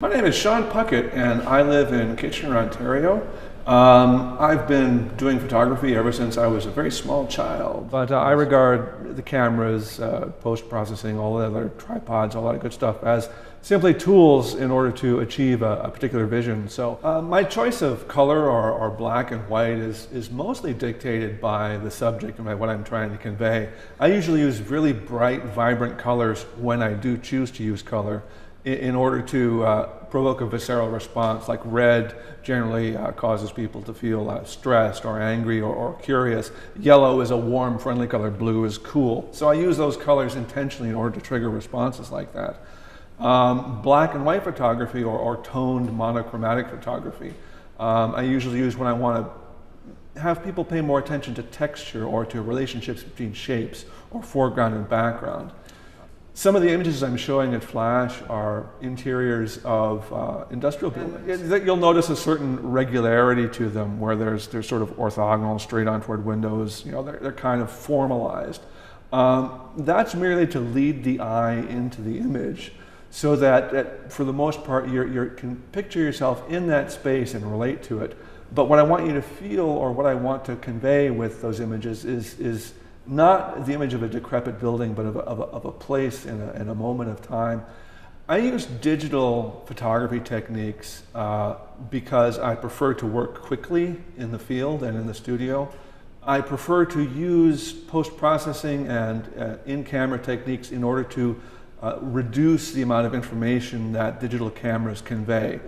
My name is Sean Puckett and I live in Kitchener, Ontario. I've been doing photography ever since I was a very small child, but I regard the cameras, post-processing, all the other tripods, all that good stuff as simply tools in order to achieve a particular vision. So my choice of color or black and white is mostly dictated by the subject and by what I'm trying to convey. I usually use really bright, vibrant colors when I do choose to use color in order to provoke a visceral response. Like red generally causes people to feel stressed or angry or curious. Yellow is a warm, friendly color. Blue is cool. So I use those colors intentionally in order to trigger responses like that. Black and white photography or toned monochromatic photography, I usually use when I want to have people pay more attention to texture or to relationships between shapes or foreground and background. Some of the images I'm showing at Flash are interiors of industrial buildings. You'll notice a certain regularity to them where they're sort of orthogonal, straight on toward windows. You know, they're kind of formalized. That's merely to lead the eye into the image so that for the most part you can picture yourself in that space and relate to it. But what I want you to feel or what I want to convey with those images is not the image of a decrepit building, but of a place in a moment of time. I use digital photography techniques because I prefer to work quickly in the field and in the studio. I prefer to use post-processing and in-camera techniques in order to reduce the amount of information that digital cameras convey.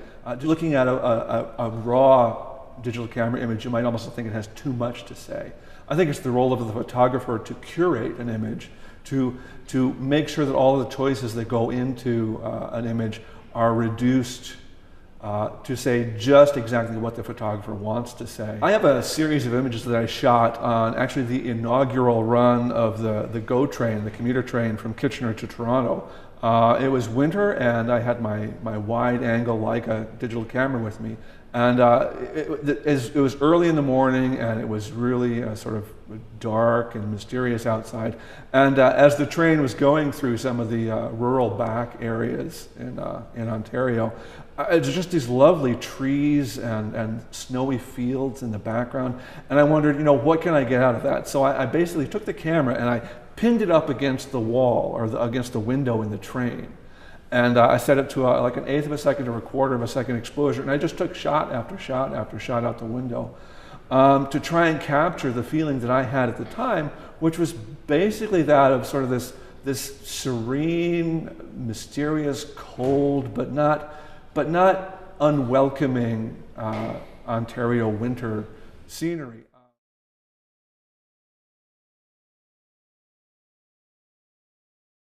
Looking at a raw digital camera image, you might almost think it has too much to say. I think it's the role of the photographer to curate an image, to make sure that all of the choices that go into an image are reduced to say just exactly what the photographer wants to say. I have a series of images that I shot on actually the inaugural run of the GO train, the commuter train from Kitchener to Toronto. It was winter and I had my wide angle Leica digital camera with me. And it was early in the morning and it was really sort of dark and mysterious outside. And as the train was going through some of the rural back areas in Ontario, it's just these lovely trees and snowy fields in the background. And I wondered, you know, what can I get out of that? So I basically took the camera and I pinned it up against the wall or against the window in the train. And I set it to like an eighth of a second or a quarter of a second exposure. And I just took shot after shot after shot out the window to try and capture the feeling that I had at the time, which was basically that of sort of this serene, mysterious, cold, but not unwelcoming Ontario winter scenery.